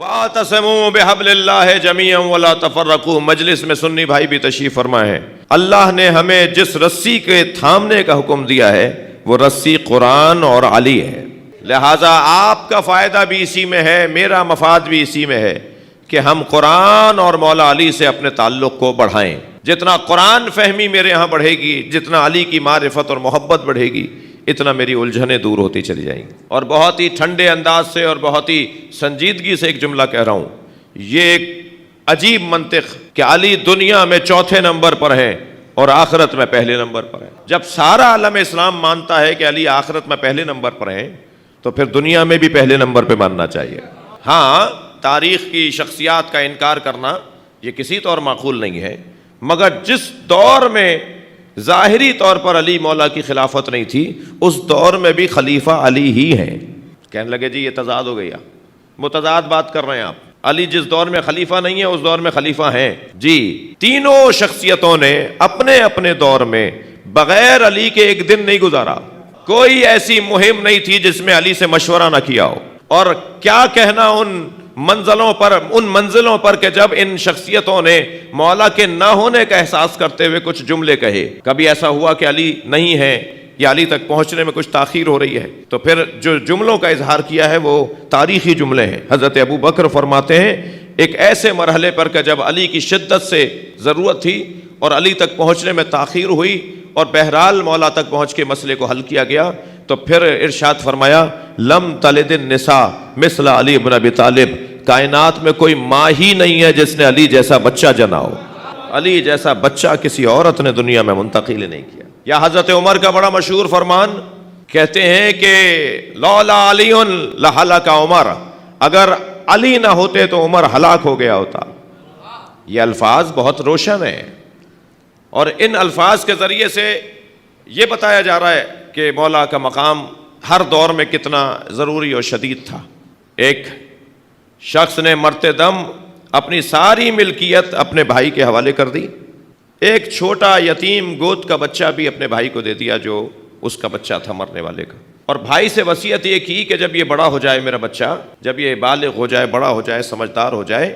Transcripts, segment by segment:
وَاعْتَصِمُوا بِحَبْلِ اللَّهِ جَمِيعًا وَلَا تَفَرَّقُوا۔ مجلس میں سنی بھائی بھی تشریف فرما ہے۔ اللہ نے ہمیں جس رسی کے تھامنے کا حکم دیا ہے وہ رسی قرآن اور علی ہے، لہٰذا آپ کا فائدہ بھی اسی میں ہے، میرا مفاد بھی اسی میں ہے کہ ہم قرآن اور مولا علی سے اپنے تعلق کو بڑھائیں۔ جتنا قرآن فہمی میرے ہاں بڑھے گی، جتنا علی کی معرفت اور محبت بڑھے گی، اتنا میری الجھنیں دور ہوتی چلی جائیں گی۔ اور بہت ہی ٹھنڈے انداز سے اور بہت ہی سنجیدگی سے ایک جملہ کہہ رہا ہوں، یہ ایک عجیب منطق کہ علی دنیا میں چوتھے نمبر پر ہے اور آخرت میں پہلے نمبر پر ہے۔ جب سارا عالم اسلام مانتا ہے کہ علی آخرت میں پہلے نمبر پر ہیں تو پھر دنیا میں بھی پہلے نمبر پہ ماننا چاہیے۔ ہاں، تاریخ کی شخصیات کا انکار کرنا یہ کسی طور معقول نہیں ہے، مگر جس دور میں ظاہری طور پر علی مولا کی خلافت نہیں تھی، اس دور میں بھی خلیفہ علی ہی ہیں۔ کہنے لگے جی یہ تضاد ہو گیا، متضاد بات کر رہے ہیں آپ۔ علی جس دور میں خلیفہ نہیں ہے اس دور میں خلیفہ ہیں جی۔ تینوں شخصیتوں نے اپنے اپنے دور میں بغیر علی کے ایک دن نہیں گزارا، کوئی ایسی مہم نہیں تھی جس میں علی سے مشورہ نہ کیا ہو۔ اور کیا کہنا ان منزلوں پر کہ جب ان شخصیتوں نے مولا کے نہ ہونے کا احساس کرتے ہوئے کچھ جملے کہے۔ کبھی ایسا ہوا کہ علی نہیں ہے یا علی تک پہنچنے میں کچھ تاخیر ہو رہی ہے تو پھر جو جملوں کا اظہار کیا ہے وہ تاریخی جملے ہیں۔ حضرت ابو بکر فرماتے ہیں ایک ایسے مرحلے پر کہ جب علی کی شدت سے ضرورت تھی اور علی تک پہنچنے میں تاخیر ہوئی اور بہرحال مولا تک پہنچ کے مسئلے کو حل کیا گیا تو پھر ارشاد فرمایا لم تلد النساء مثل علی بن ابی طالب، کائنات میں کوئی ماں ہی نہیں ہے جس نے علی جیسا بچہ جنا ہو۔ علی جیسا بچہ کسی عورت نے دنیا میں منتقل نہیں کیا۔ یا حضرت عمر کا بڑا مشہور فرمان، کہتے ہیں کہ لولا علی لہلک عمر، اگر علی نہ ہوتے تو عمر ہلاک ہو گیا ہوتا۔ یہ الفاظ بہت روشن ہیں اور ان الفاظ کے ذریعے سے یہ بتایا جا رہا ہے کہ مولا کا مقام ہر دور میں کتنا ضروری اور شدید تھا۔ ایک شخص نے مرتے دم اپنی ساری ملکیت اپنے بھائی کے حوالے کر دی، ایک چھوٹا یتیم گود کا بچہ بھی اپنے بھائی کو دے دیا جو اس کا بچہ تھا مرنے والے کا، اور بھائی سے وصیت یہ کی کہ جب یہ بڑا ہو جائے میرا بچہ، جب یہ بالغ ہو جائے، بڑا ہو جائے، سمجھدار ہو جائے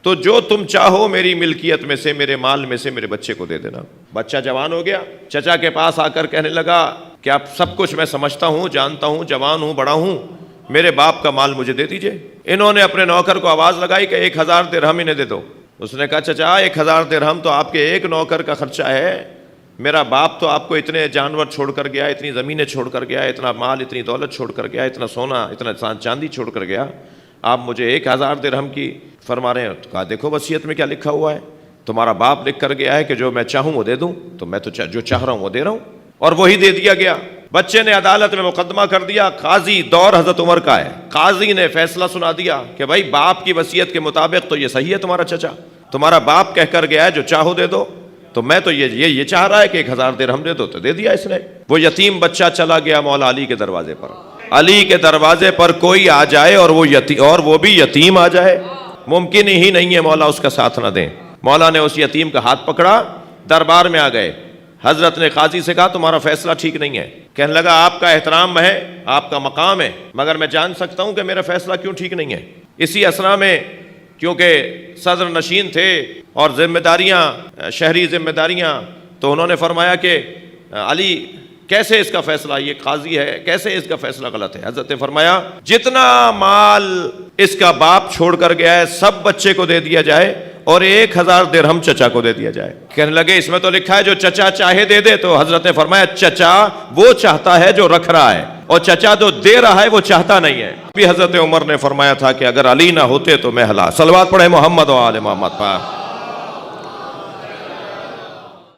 تو جو تم چاہو میری ملکیت میں سے، میرے مال میں سے میرے بچے کو دے دینا۔ بچہ جوان ہو گیا، چچا کے پاس آ کر کہنے لگا کہ اب سب کچھ میں سمجھتا ہوں، جانتا ہوں، جوان ہوں، بڑا ہوں، میرے باپ کا مال مجھے دے دیجئے۔ انہوں نے اپنے نوکر کو آواز لگائی کہ 1000 درہم انہیں دے دو۔ اس نے کہا چچا 1000 درہم تو آپ کے ایک نوکر کا خرچہ ہے، میرا باپ تو آپ کو اتنے جانور چھوڑ کر گیا، اتنی زمینیں چھوڑ کر گیا، اتنا مال، اتنی دولت چھوڑ کر گیا، اتنا سونا، اتنا چاندی چھوڑ کر گیا، آپ مجھے 1000 درہم کی فرما رہے ہیں۔ تو کہا دیکھو وصیت میں کیا لکھا ہوا ہے، تمہارا باپ لکھ کر گیا ہے کہ جو میں چاہوں وہ دے دوں، تو میں تو جو چاہ رہا ہوں وہ دے رہا ہوں، اور وہی دے دیا گیا۔ بچے نے عدالت میں مقدمہ کر دیا، قاضی دور حضرت عمر کا ہے، قاضی نے فیصلہ سنا دیا کہ بھائی باپ کی وصیت کے مطابق تو یہ صحیح ہے، تمہارا چچا، تمہارا باپ کہہ کر گیا ہے جو چاہو دے دو، تو میں تو یہ چاہ رہا ہے کہ 1000 درہم دے دو، تو دے دیا اس نے۔ وہ یتیم بچہ چلا گیا مولا علی کے دروازے پر۔ علی کے دروازے پر کوئی آ جائے اور وہ بھی یتیم آ جائے، ممکن ہی نہیں ہے مولا اس کا ساتھ نہ دیں۔ مولا نے اس یتیم کا ہاتھ پکڑا، دربار میں آ گئے، حضرت نے قاضی سے کہا تمہارا فیصلہ ٹھیک نہیں ہے۔ کہنے لگا آپ کا احترام ہے، آپ کا مقام ہے، مگر میں جان سکتا ہوں کہ میرا فیصلہ کیوں ٹھیک نہیں ہے؟ اسی اسنا میں کیونکہ صدر نشین تھے اور ذمہ داریاں، شہری ذمہ داریاں، تو انہوں نے فرمایا کہ علی کیسے اس کا فیصلہ، یہ قاضی ہے، کیسے اس کا فیصلہ غلط ہے؟ حضرت نے فرمایا جتنا مال اس کا باپ چھوڑ کر گیا ہے سب بچے کو دے دیا جائے اور 1000 درہم چچا کو دے دیا جائے۔ کہنے لگے اس میں تو لکھا ہے جو چچا چاہے دے دے، تو حضرت نے فرمایا چچا وہ چاہتا ہے جو رکھ رہا ہے، اور چچا جو دے رہا ہے وہ چاہتا نہیں ہے۔ بھی حضرت عمر نے فرمایا تھا کہ اگر علی نہ ہوتے تو میں ہلاک۔ صلوات پڑھے محمد و آل محمد پر۔